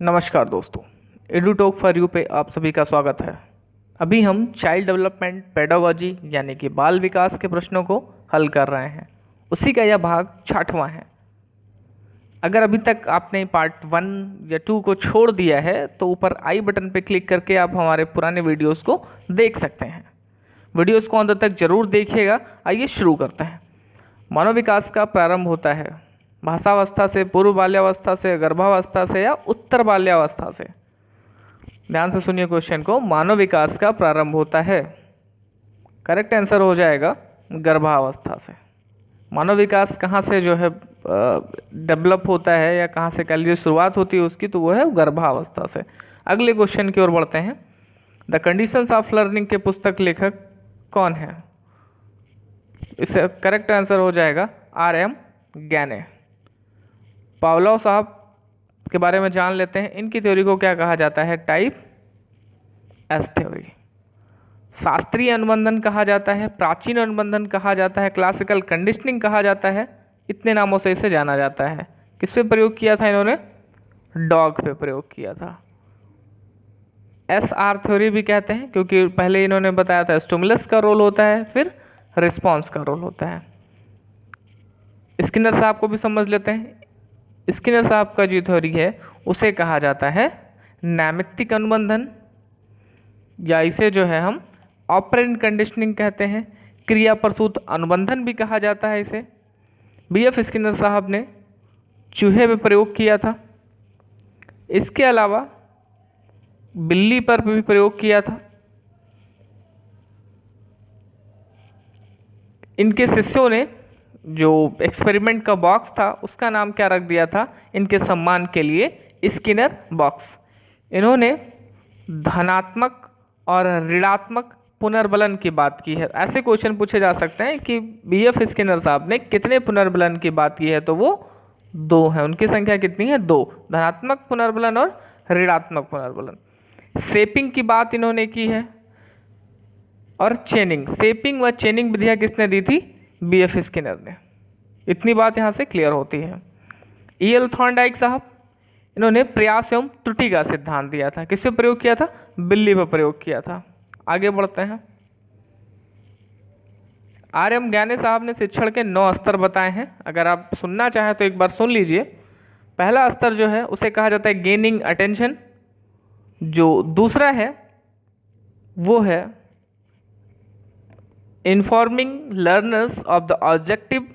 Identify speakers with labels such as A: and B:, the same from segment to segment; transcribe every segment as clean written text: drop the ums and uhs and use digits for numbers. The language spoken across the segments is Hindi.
A: नमस्कार दोस्तों, एडुटॉक फॉर यू पे आप सभी का स्वागत है। अभी हम चाइल्ड डेवलपमेंट पेडागोजी यानी कि बाल विकास के प्रश्नों को हल कर रहे हैं। उसी का यह भाग 6वां है। अगर अभी तक आपने पार्ट 1 या 2 को छोड़ दिया है तो ऊपर आई बटन पर क्लिक करके आप हमारे पुराने वीडियोस को देख सकते हैं। वीडियोस को अंत तक जरूर देखिएगा। आइए शुरू करते हैं। मानव विकास का प्रारंभ होता है भाषावस्था से, पूर्व बाल्यावस्था से, गर्भावस्था से या उत्तर बाल्यावस्था से। ध्यान से सुनिए क्वेश्चन को। मानव विकास का प्रारंभ होता है, करेक्ट आंसर हो जाएगा गर्भावस्था से। मानव विकास कहाँ से जो है डेवलप होता है या कहाँ से कह लीजिए शुरुआत होती है उसकी, तो वो है गर्भावस्था से। अगले क्वेश्चन की ओर बढ़ते हैं। द कंडीशंस ऑफ लर्निंग के पुस्तक लेखक कौन है? इससे करेक्ट आंसर हो जाएगा R.M. गैने। पावलोव साहब के बारे में जान लेते हैं। इनकी थ्योरी को क्या कहा जाता है? Type S theory. शास्त्रीय अनुबंधन कहा जाता है, प्राचीन अनुबंधन कहा जाता है, क्लासिकल कंडीशनिंग कहा जाता है। इतने नामों से इसे जाना जाता है। किस पे प्रयोग किया था इन्होंने? डॉग पे प्रयोग किया था। SR थ्योरी भी कहते हैं क्योंकि पहले इन्होंने बताया था स्टिमुलस का रोल होता है, फिर रिस्पॉन्स का रोल होता है। स्किनर साहब को भी समझ लेते हैं। स्किनर साहब का जो थ्योरी है उसे कहा जाता है नैमित्तिक अनुबंधन, या इसे जो है हम ऑपरेंट कंडीशनिंग कहते हैं। क्रिया प्रसूत अनुबंधन भी कहा जाता है इसे। BF स्किनर साहब ने चूहे पे प्रयोग किया था। इसके अलावा बिल्ली पर भी प्रयोग किया था। इनके शिष्यों ने जो एक्सपेरिमेंट का बॉक्स था उसका नाम क्या रख दिया था इनके सम्मान के लिए? Skinner box. इन्होंने धनात्मक और ऋणात्मक पुनर्बलन की बात की है। ऐसे क्वेश्चन पूछे जा सकते हैं कि BF स्किनर साहब ने कितने पुनर्बलन की बात की है, तो वो 2 है। उनकी संख्या कितनी है? 2। धनात्मक पुनर्बलन और ऋणात्मक पुनर्बलन। शेपिंग की बात इन्होंने की है और चेनिंग। शेपिंग व चेनिंग विधियां किसने दी थी? BF स्किनर ने। इतनी बात यहाँ से क्लियर होती है। EL थॉर्नडाइक साहब, इन्होंने प्रयास एवं त्रुटि का सिद्धांत दिया था। किस पे प्रयोग किया था? बिल्ली पर प्रयोग किया था। आगे बढ़ते हैं। R.M. गैने साहब ने शिक्षण के 9 स्तर बताए हैं। अगर आप सुनना चाहें तो एक बार सुन लीजिए। पहला स्तर जो है उसे कहा जाता है गेनिंग अटेंशन। जो दूसरा है वो है informing learners of the objective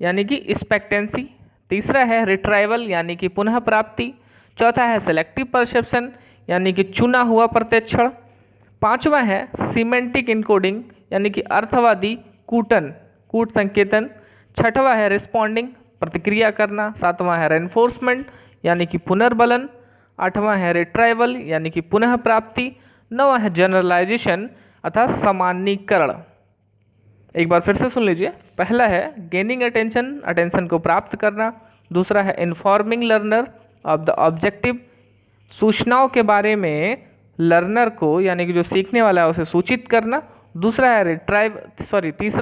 A: यानी कि एक्सपेक्टेंसी। तीसरा है रिट्राइवल यानी कि पुनः प्राप्ति। चौथा है सेलेक्टिव परसेप्शन यानी कि चुना हुआ प्रत्यक्षण। पांचवा है सीमेंटिक इनकोडिंग यानी कि अर्थवादी कूट संकेतन। छठवां है रिस्पॉन्डिंग प्रतिक्रिया करना। सातवां है रेनफोर्समेंट यानी कि पुनर्बलन। आठवां है रिट्राइवल यानी कि पुनः प्राप्ति। नौवां है जनरलाइजेशन अर्थात सामान्यीकरण। एक बार फिर से सुन लीजिए। पहला है गेनिंग अटेंशन, अटेंशन को प्राप्त करना। दूसरा है informing learner of the objective, सूचनाओं के बारे में लर्नर को यानी कि जो सीखने वाला है उसे सूचित करना। तीसरा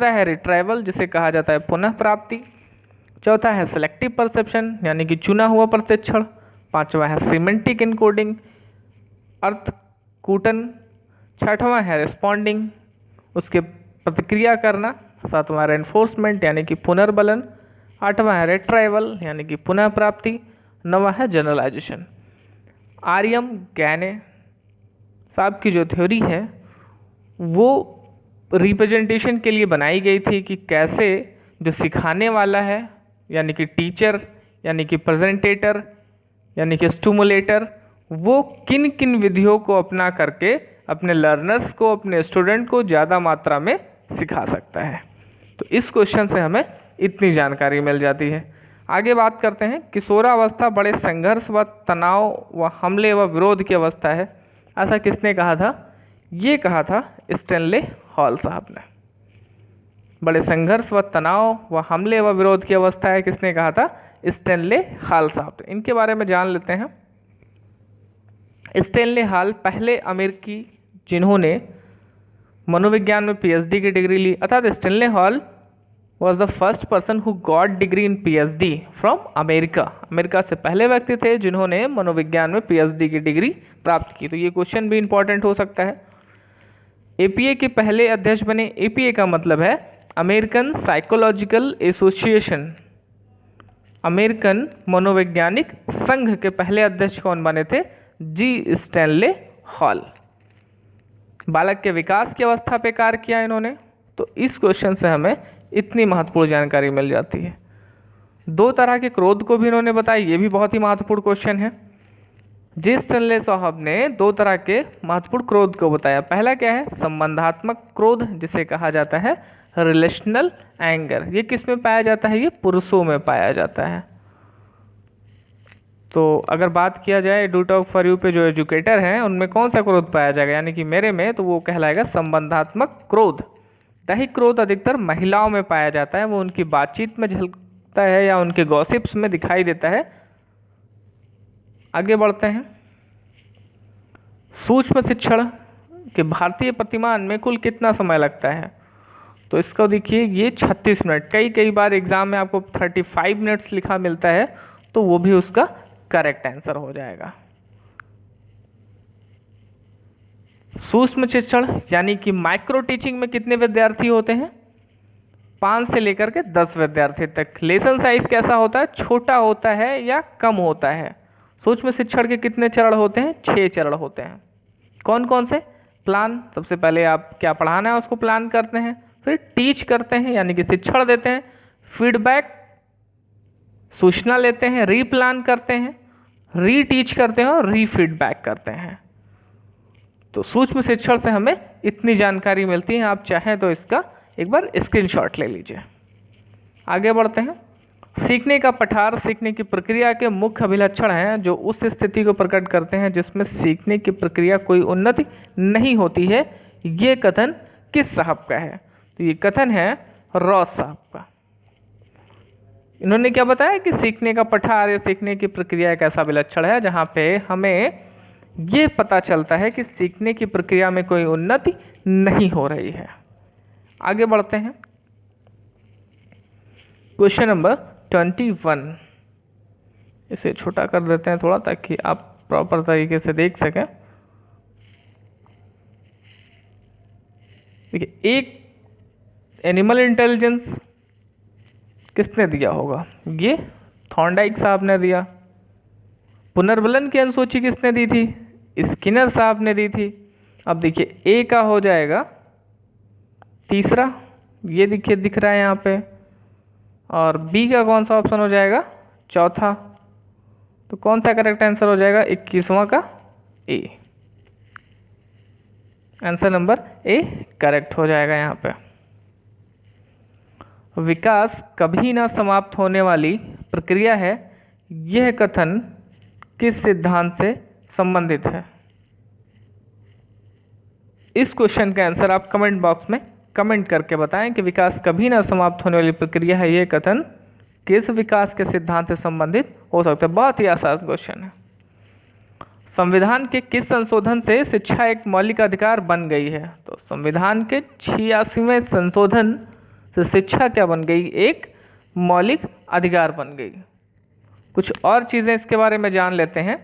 A: है रिट्राइवल जिसे कहा जाता है पुनः प्राप्ति। चौथा है सेलेक्टिव परसेप्शन यानी कि चुना हुआ प्रत्यक्षण। पांचवा है सीमेंटिक इनकोडिंग अर्थकूटन। छठवां है रिस्पॉन्डिंग उसके प्रतिक्रिया करना। सातवां रेनफोर्समेंट यानी कि पुनर्बलन। आठवां है रिट्राइवल यानी कि पुनः प्राप्ति। नौवां है जनरलाइजेशन। R.M. गैने साहब की जो थ्योरी है वो रिप्रेजेंटेशन के लिए बनाई गई थी कि कैसे जो सिखाने वाला है यानी कि टीचर यानी कि प्रेजेंटेटर यानी कि स्टिमुलेटर वो किन किन विधियों को अपना करके अपने लर्नर्स को, अपने स्टूडेंट को ज़्यादा मात्रा में सिखा सकता है। तो इस क्वेश्चन से हमें इतनी जानकारी मिल जाती है। आगे बात करते हैं। किशोरावस्था बड़े संघर्ष व तनाव व हमले व विरोध की अवस्था है, ऐसा किसने कहा था? ये कहा था स्टैनले हॉल साहब ने। बड़े संघर्ष व तनाव व हमले व विरोध की अवस्था है, किसने कहा था? स्टैनले हॉल साहब। इनके बारे में जान लेते हैं। स्टैनले हॉल पहले अमेरिकी जिन्होंने मनोविज्ञान में PhD की डिग्री ली, अर्थात Stanley hall was the first person who got degree in PhD from America. America से पहले व्यक्ति थे जिन्होंने मनोविज्ञान में PhD की डिग्री प्राप्त की। तो ये क्वेश्चन भी इंपॉर्टेंट हो सकता है। APA के पहले अध्यक्ष बने। APA का मतलब है अमेरिकन साइकोलॉजिकल एसोसिएशन। अमेरिकन मनोवैज्ञानिक संघ के पहले अध्यक्ष कौन बने थे? जी स्टैनले हॉल। बालक के विकास की अवस्था पे कार्य किया इन्होंने। तो इस क्वेश्चन से हमें इतनी महत्वपूर्ण जानकारी मिल जाती है। 2 तरह के क्रोध को भी इन्होंने बताया, ये भी बहुत ही महत्वपूर्ण क्वेश्चन है। जी स्टैनले साहब ने 2 तरह के महत्वपूर्ण क्रोध को बताया। पहला क्या है? संबंधात्मक क्रोध, जिसे कहा जाता है रिलेशनल एंगर। ये किस में पाया जाता है? ये पुरुषों में पाया जाता है। तो अगर बात किया जाए डू टॉक फॉर यू पे जो एजुकेटर हैं उनमें कौन सा क्रोध पाया जाएगा, यानी कि मेरे में, तो वो कहलाएगा संबंधात्मक क्रोध। दैहिक क्रोध अधिकतर महिलाओं में पाया जाता है, वो उनकी बातचीत में झलकता है या उनके गॉसिप्स में दिखाई देता है। आगे बढ़ते हैं। सूक्ष्म शिक्षण के भारतीय प्रतिमान में कुल कितना समय लगता है? तो इसको देखिए, ये 36 मिनट। कई बार एग्जाम में आपको 35 मिनट्स लिखा मिलता है, तो वो भी उसका करेक्ट आंसर हो जाएगा। सूक्ष्म शिक्षण यानी कि माइक्रो टीचिंग में कितने विद्यार्थी होते हैं? 5 से लेकर के 10 विद्यार्थी तक। लेसन साइज कैसा होता है? छोटा होता है या कम होता है? सूक्ष्म शिक्षण के कितने चरण होते हैं? 6 चरण होते हैं। कौन कौन से? प्लान, सबसे पहले आप क्या पढ़ाना है उसको प्लान करते हैं। फिर टीच करते हैं यानी कि शिक्षण देते हैं। फीडबैक, सूचना लेते हैं। रीप्लान करते हैं, रीटीच करते हैं और रीफीडबैक करते हैं। तो सूक्ष्म शिक्षण से हमें इतनी जानकारी मिलती है। आप चाहें तो इसका एक बार स्क्रीनशॉट ले लीजिए। आगे बढ़ते हैं। सीखने का पठार सीखने की प्रक्रिया के मुख्य अभिलक्षण हैं जो उस स्थिति को प्रकट करते हैं जिसमें सीखने की प्रक्रिया कोई उन्नति नहीं होती है। ये कथन किस साहब का है? तो ये कथन है रॉस साहब का। इन्होंने क्या बताया कि सीखने का पठार या सीखने की प्रक्रिया एक ऐसा विलक्षण है जहाँ पे हमें ये पता चलता है कि सीखने की प्रक्रिया में कोई उन्नति नहीं हो रही है। आगे बढ़ते हैं। Question number 21। इसे छोटा कर देते हैं थोड़ा ताकि आप प्रॉपर तरीके से देख सकें। देखिए, एक एनिमल इंटेलिजेंस किसने दिया होगा? ये थॉर्नडाइक साहब ने दिया। पुनर्बलन की अनुसूची किसने दी थी? स्किनर साहब ने दी थी। अब देखिए, ए का हो जाएगा तीसरा, ये देखिए दिख रहा है यहाँ पे, और बी का कौन सा ऑप्शन हो जाएगा? चौथा। तो कौन सा करेक्ट आंसर हो जाएगा? 21वां का ए। आंसर नंबर ए करेक्ट हो जाएगा यहाँ पे। विकास कभी ना समाप्त होने वाली प्रक्रिया है, यह कथन किस सिद्धांत से संबंधित है? इस क्वेश्चन का आंसर आप कमेंट बॉक्स में कमेंट करके बताएं कि विकास कभी ना समाप्त होने वाली प्रक्रिया है, यह कथन किस विकास के सिद्धांत से संबंधित हो सकता है। बहुत ही आसान क्वेश्चन है। संविधान के किस संशोधन से शिक्षा एक मौलिक अधिकार बन गई है? तो संविधान के 86वें संशोधन से शिक्षा क्या बन गई? एक मौलिक अधिकार बन गई। कुछ और चीज़ें इसके बारे में जान लेते हैं।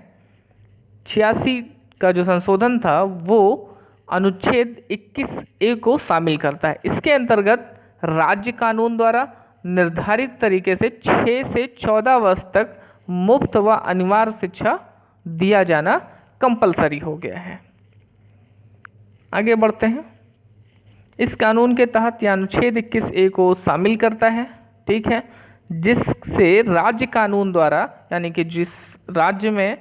A: 86 का जो संशोधन था वो अनुच्छेद 21A को शामिल करता है। इसके अंतर्गत राज्य कानून द्वारा निर्धारित तरीके से 6 से 14 वर्ष तक मुफ्त व अनिवार्य शिक्षा दिया जाना कंपलसरी हो गया है। आगे बढ़ते हैं। इस कानून के तहत यह अनुच्छेद 21A को शामिल करता है, ठीक है, जिससे राज्य कानून द्वारा, यानी कि जिस राज्य में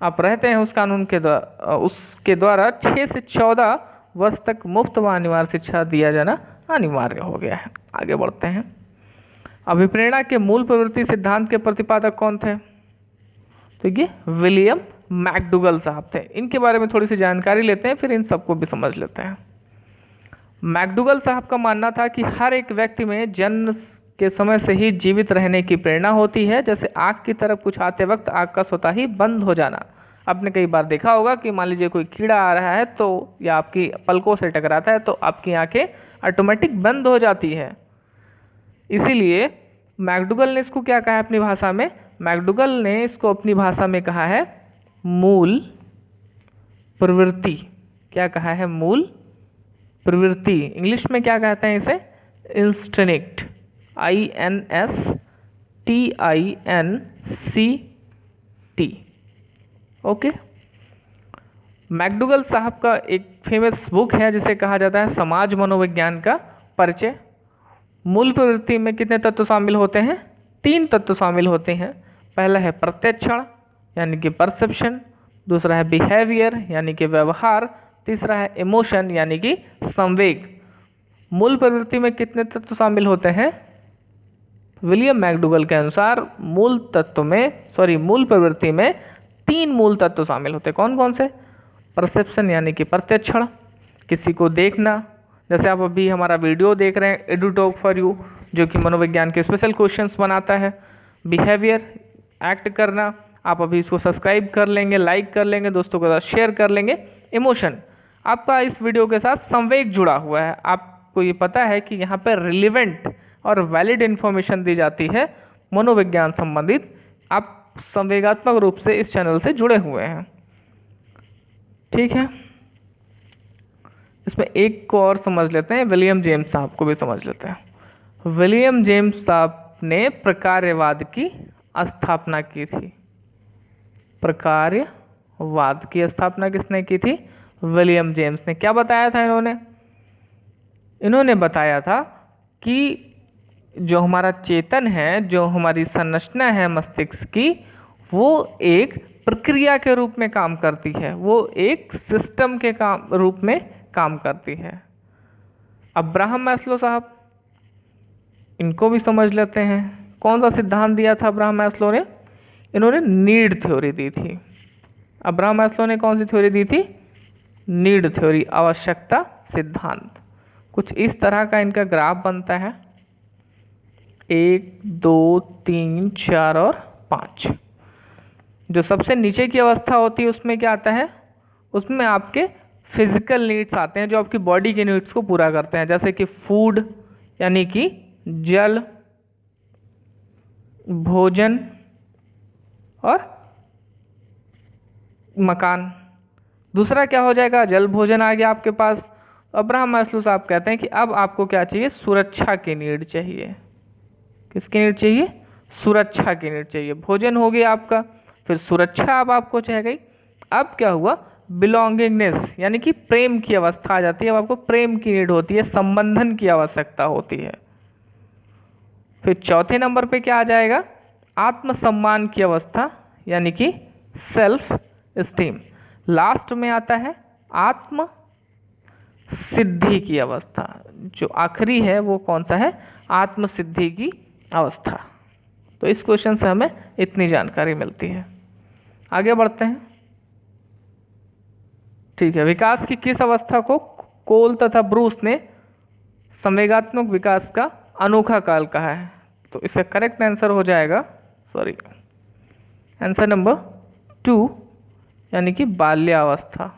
A: आप रहते हैं उस कानून के द्वारा, उसके द्वारा 6 से 14 वर्ष तक मुफ्त व अनिवार्य शिक्षा दिया जाना अनिवार्य हो गया है। आगे बढ़ते हैं। अभिप्रेरणा के मूल प्रवृत्ति सिद्धांत के प्रतिपादक कौन थे? तो ये विलियम मैकडूगल साहब थे। इनके बारे में थोड़ी सी जानकारी लेते हैं, फिर इन सबको भी समझ लेते हैं। मैकडूगल साहब का मानना था कि हर एक व्यक्ति में जन्म के समय से ही जीवित रहने की प्रेरणा होती है, जैसे आग की तरफ कुछ आते वक्त आग का स्वतः ही बंद हो जाना। आपने कई बार देखा होगा कि मान लीजिए कोई कीड़ा आ रहा है तो या आपकी पलकों से टकराता है तो आपकी आंखें ऑटोमेटिक बंद हो जाती है। इसीलिए मैकडूगल ने इसको क्या कहा है अपनी भाषा में? मैकडूगल ने इसको अपनी भाषा में कहा है मूल प्रवृत्ति। क्या कहा है? मूल प्रवृत्ति। इंग्लिश में क्या कहते हैं इसे? Instinct, INSTINCT। ओके। मैकडूगल साहब का एक फेमस बुक है जिसे कहा जाता है समाज मनोविज्ञान का परिचय। मूल प्रवृत्ति में कितने तत्व शामिल होते हैं? 3 तत्व शामिल होते हैं। पहला है प्रत्यक्षण यानी कि परसेप्शन, दूसरा है बिहेवियर यानी कि व्यवहार, तीसरा है इमोशन यानी कि संवेग। मूल प्रवृत्ति में कितने तत्व शामिल होते हैं? विलियम मैकडूगल के अनुसार मूल प्रवृत्ति में 3 मूल तत्व शामिल होते हैं। कौन कौन से? परसेप्शन यानी कि प्रत्यक्षण, किसी को देखना, जैसे आप अभी हमारा वीडियो देख रहे हैं एडुटॉक फॉर यू, जो कि मनोविज्ञान के स्पेशल क्वेश्चंस बनाता है। बिहेवियर, एक्ट करना, आप अभी इसको सब्सक्राइब कर लेंगे, लाइक कर लेंगे, दोस्तों के साथ शेयर कर लेंगे। इमोशन, आपका इस वीडियो के साथ संवेग जुड़ा हुआ है। आपको ये पता है कि यहाँ पर रिलेवेंट और वैलिड इन्फॉर्मेशन दी जाती है मनोविज्ञान संबंधित। आप संवेगात्मक रूप से इस चैनल से जुड़े हुए हैं, ठीक है। इसमें एक को और समझ लेते हैं, विलियम जेम्स साहब को भी समझ लेते हैं। विलियम जेम्स साहब ने प्रकार्यवाद की स्थापना की थी। प्रकार्यवाद की स्थापना किसने की थी? विलियम जेम्स ने। क्या बताया था इन्होंने बताया था कि जो हमारा चेतन है, जो हमारी संरचना है मस्तिष्क की, वो एक प्रक्रिया के रूप में काम करती है, वो एक सिस्टम के रूप में काम करती है। अब्राहम मैस्लो साहब, इनको भी समझ लेते हैं। कौन सा सिद्धांत दिया था अब्राहम मैस्लो ने? इन्होंने नीड थ्योरी दी थी। अब्राहम मैस्लो ने कौन सी थ्योरी दी थी? नीड थ्योरी, आवश्यकता सिद्धांत। कुछ इस तरह का इनका ग्राफ बनता है, 1 2 3 4 और 5। जो सबसे नीचे की अवस्था होती है उसमें क्या आता है? उसमें आपके फिजिकल नीड्स आते हैं जो आपकी बॉडी के नीड्स को पूरा करते हैं, जैसे कि फूड यानी कि जल, भोजन और मकान। दूसरा क्या हो जाएगा? जल भोजन आ गया आपके पास। अब्राहम मैस्लो साहब कहते हैं कि अब आपको क्या चाहिए? सुरक्षा की नीड चाहिए। किसकी नीड चाहिए? सुरक्षा की नीड चाहिए। भोजन हो गया आपका, फिर सुरक्षा अब आपको चाहिए। अब क्या हुआ? बिलोंगिंगनेस यानी कि प्रेम की अवस्था आ जाती है। अब आपको प्रेम की नीड होती है, संबंधन की आवश्यकता होती है। फिर चौथे नंबर पे क्या आ जाएगा? आत्मसम्मान की अवस्था यानी कि सेल्फ एस्टीम। लास्ट में आता है आत्म सिद्धि की अवस्था। जो आखिरी है वो कौन सा है? आत्म सिद्धि की अवस्था। तो इस क्वेश्चन से हमें इतनी जानकारी मिलती है। आगे बढ़ते हैं, ठीक है। विकास की किस अवस्था को कोल तथा ब्रूस ने संवेगात्मक विकास का अनोखा काल कहा है? तो इसका करेक्ट आंसर हो जाएगा, आंसर नंबर 2 यानी कि बाल्यावस्था।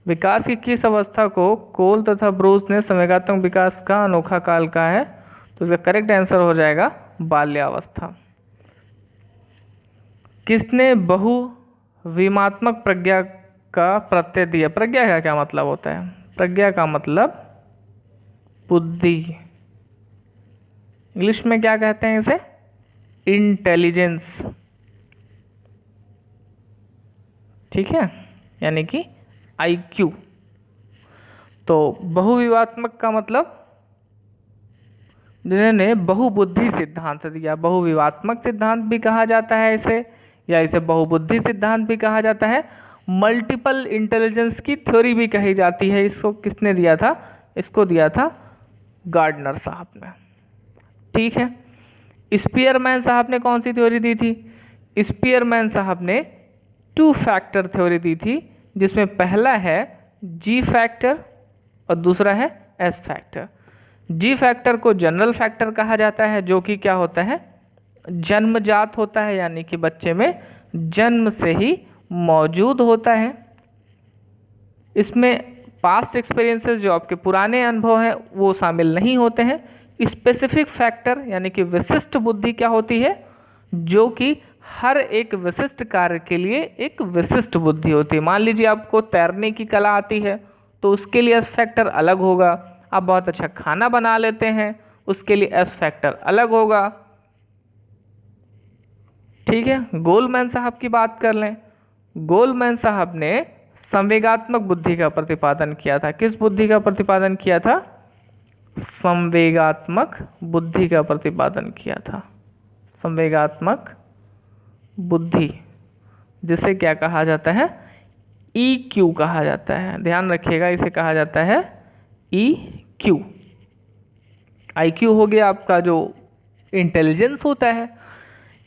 A: विकास की किस अवस्था को कोल तथा ब्रूस ने संवेगात्मक विकास का अनोखा काल कहा है? तो इसका करेक्ट आंसर हो जाएगा बाल्यावस्था। किसने बहुविमात्मक प्रज्ञा का प्रत्यय दिया? प्रज्ञा का क्या मतलब होता है? प्रज्ञा का मतलब बुद्धि। इंग्लिश में क्या कहते हैं इसे? इंटेलिजेंस, ठीक है, यानी कि IQ। तो बहुविवात्मक का मतलब जिन्होंने बहुबुद्धि सिद्धांत दिया। बहुविवात्मक सिद्धांत भी कहा जाता है इसे, या इसे बहुबुद्धि सिद्धांत भी कहा जाता है। मल्टीपल इंटेलिजेंस की थ्योरी भी कही जाती है। इसको किसने दिया था? इसको दिया था गार्डनर साहब ने, ठीक है। स्पीयरमैन साहब ने कौन सी थ्योरी दी थी? स्पीयरमैन साहब ने 2 फैक्टर थ्योरी दी थी, जिसमें पहला है G फैक्टर और दूसरा है S फैक्टर। G फैक्टर को जनरल फैक्टर कहा जाता है, जो कि क्या होता है? जन्मजात होता है, यानी कि बच्चे में जन्म से ही मौजूद होता है। इसमें पास्ट एक्सपीरियंसेस, जो आपके पुराने अनुभव हैं, वो शामिल नहीं होते हैं, स्पेसिफिक फैक्टर यानी कि विशिष्ट बुद्धि क्या होती है, जो कि हर एक विशिष्ट कार्य के लिए एक विशिष्ट बुद्धि होती है। मान लीजिए आपको तैरने की कला आती है तो उसके लिए एस फैक्टर अलग होगा। आप बहुत अच्छा खाना बना लेते हैं, उसके लिए एस फैक्टर अलग होगा। ठीक है, गोलमैन साहब की बात कर लें। गोलमैन साहब ने संवेगात्मक बुद्धि का प्रतिपादन किया था। किस बुद्धि का प्रतिपादन किया था? संवेगात्मक बुद्धि का प्रतिपादन किया था। संवेगात्मक बुद्धि, जिसे क्या कहा जाता है? EQ कहा जाता है। ध्यान रखिएगा, इसे कहा जाता है EQ। IQ हो गया आपका जो इंटेलिजेंस होता है,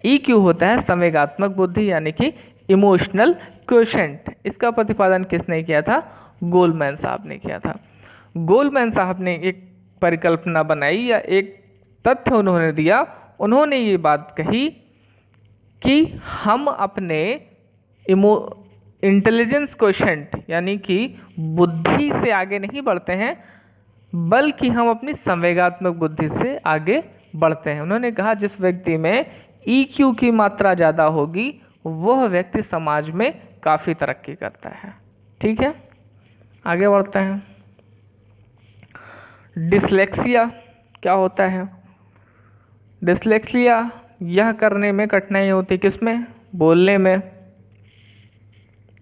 A: EQ होता है संवेगात्मक बुद्धि यानी कि इमोशनल क्वोशेंट। इसका प्रतिपादन किसने किया था? गोलमैन साहब ने किया था। गोलमैन साहब ने एक परिकल्पना बनाई या एक तथ्य उन्होंने दिया। उन्होंने ये बात कही कि हम अपने इंटेलिजेंस क्वोशेंट यानी कि बुद्धि से आगे नहीं बढ़ते हैं, बल्कि हम अपनी संवेगात्मक बुद्धि से आगे बढ़ते हैं। उन्होंने कहा जिस व्यक्ति में EQ की मात्रा ज़्यादा होगी वह व्यक्ति समाज में काफ़ी तरक्की करता है। ठीक है, आगे बढ़ते हैं। डिसलेक्सिया क्या होता है? डिसलेक्सिया यह करने में कठिनाई होती, किसमें? बोलने में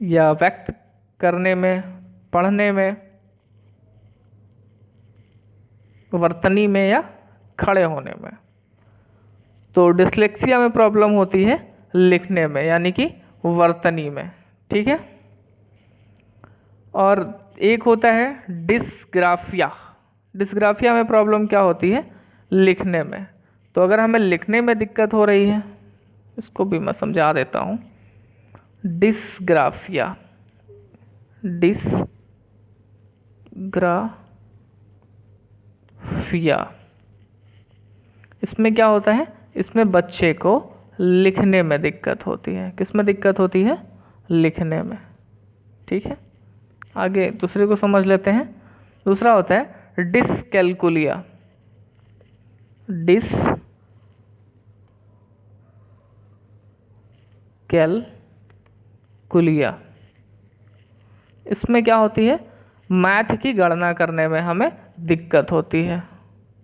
A: या व्यक्त करने में, पढ़ने में, वर्तनी में या खड़े होने में। तो डिसलेक्सिया में प्रॉब्लम होती है लिखने में यानी कि वर्तनी में। ठीक है, और एक होता है डिसग्राफिया। डिसग्राफिया में प्रॉब्लम क्या होती है? लिखने में। तो अगर हमें लिखने में दिक्कत हो रही है, इसको भी मैं समझा देता हूँ। डिसग्राफिया, इसमें क्या होता है? इसमें बच्चे को लिखने में दिक्कत होती है। किस में दिक्कत होती है? लिखने में। ठीक है, आगे दूसरे को समझ लेते हैं। दूसरा होता है डिसकैलकुलिया। डिसकैलकुलिया, इसमें क्या होती है? मैथ की गणना करने में हमें दिक्कत होती है।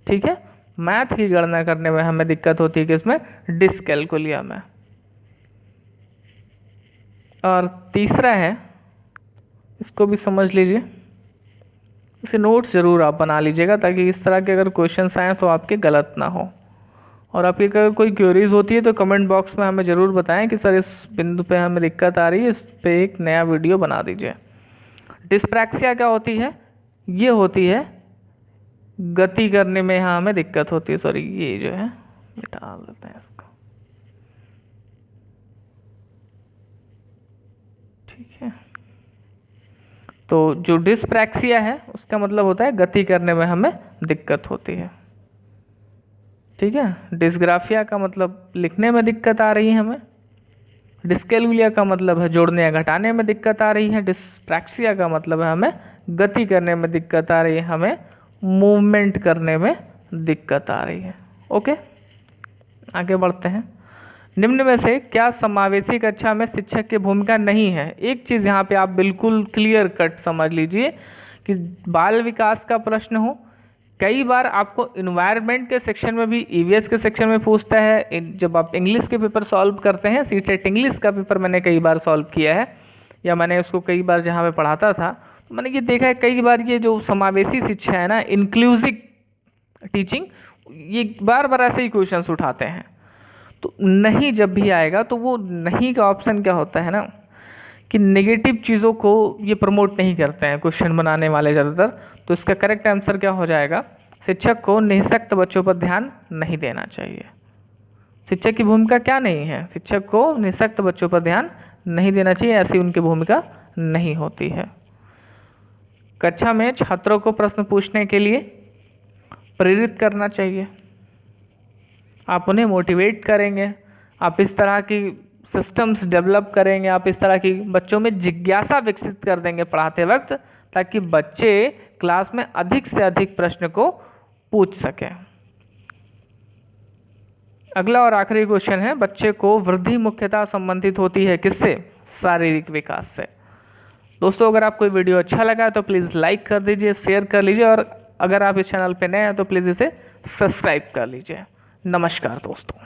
A: ठीक है, मैथ की गणना करने में हमें दिक्कत होती है किसमें? डिसकैलकुलिया में। और तीसरा है, इसको भी समझ लीजिए, इसे नोट्स जरूर आप बना लीजिएगा ताकि इस तरह के अगर क्वेश्चंस आए तो आपके गलत ना हो। और आपकी अगर कोई क्वेरीज होती है तो कमेंट बॉक्स में हमें ज़रूर बताएं कि सर इस बिंदु पे हमें दिक्कत आ रही है, इस पे एक नया वीडियो बना दीजिए। डिस्प्रैक्सिया क्या होती है? ये होती है गति करने में, यहाँ हमें दिक्कत होती है। सॉरी, ये जो है मिटा देते हैं इसको। ठीक है, तो जो डिस्प्रैक्सिया है उसका मतलब होता है गति करने में हमें दिक्कत होती है। ठीक है, डिसग्राफिया का मतलब लिखने में दिक्कत आ रही है हमें। डिस्कैलकुलिया का मतलब है जोड़ने या घटाने में दिक्कत आ रही है। डिस्प्रैक्सिया का मतलब है हमें गति करने में दिक्कत आ रही है, हमें मूवमेंट करने में दिक्कत आ रही है। ओके, आगे बढ़ते हैं। निम्न में से क्या समावेशी कक्षा में शिक्षक की भूमिका नहीं है? एक चीज़ यहाँ पे आप बिल्कुल क्लियर कट समझ लीजिए कि बाल विकास का प्रश्न हो, कई बार आपको इन्वायरमेंट के सेक्शन में भी, EVS के सेक्शन में पूछता है। जब आप इंग्लिश के पेपर सॉल्व करते हैं, CTET इंग्लिश का पेपर मैंने कई बार सॉल्व किया है, या मैंने उसको कई बार जहाँ पे पढ़ाता था तो मैंने ये देखा है कई बार ये जो समावेशी शिक्षा है ना, इंक्लूसिव टीचिंग, ये बार बार ऐसे ही क्वेश्चंस उठाते हैं। तो नहीं जब भी आएगा तो वो नहीं का ऑप्शन क्या होता है ना कि नेगेटिव चीज़ों को ये प्रमोट नहीं करते हैं क्वेश्चन बनाने वाले ज़्यादातर। तो इसका करेक्ट आंसर क्या हो जाएगा? शिक्षक को निःशक्त बच्चों पर ध्यान नहीं देना चाहिए। शिक्षक की भूमिका क्या नहीं है? शिक्षक को निःशक्त बच्चों पर ध्यान नहीं देना चाहिए, ऐसी उनकी भूमिका नहीं होती है। कक्षा में छात्रों को प्रश्न पूछने के लिए प्रेरित करना चाहिए। आप उन्हें मोटिवेट करेंगे, आप इस तरह की सिस्टम्स डेवलप करेंगे, आप इस तरह की बच्चों में जिज्ञासा विकसित कर देंगे पढ़ाते वक्त, ताकि बच्चे क्लास में अधिक से अधिक प्रश्न को पूछ सकें। अगला और आखिरी क्वेश्चन है, बच्चे को वृद्धि मुख्यतः संबंधित होती है किससे? शारीरिक विकास से। दोस्तों अगर आपको वीडियो अच्छा लगा तो प्लीज़ लाइक कर दीजिए, शेयर कर लीजिए, और अगर आप इस चैनल पे नए हैं तो प्लीज़ इसे सब्सक्राइब कर लीजिए। नमस्कार दोस्तों।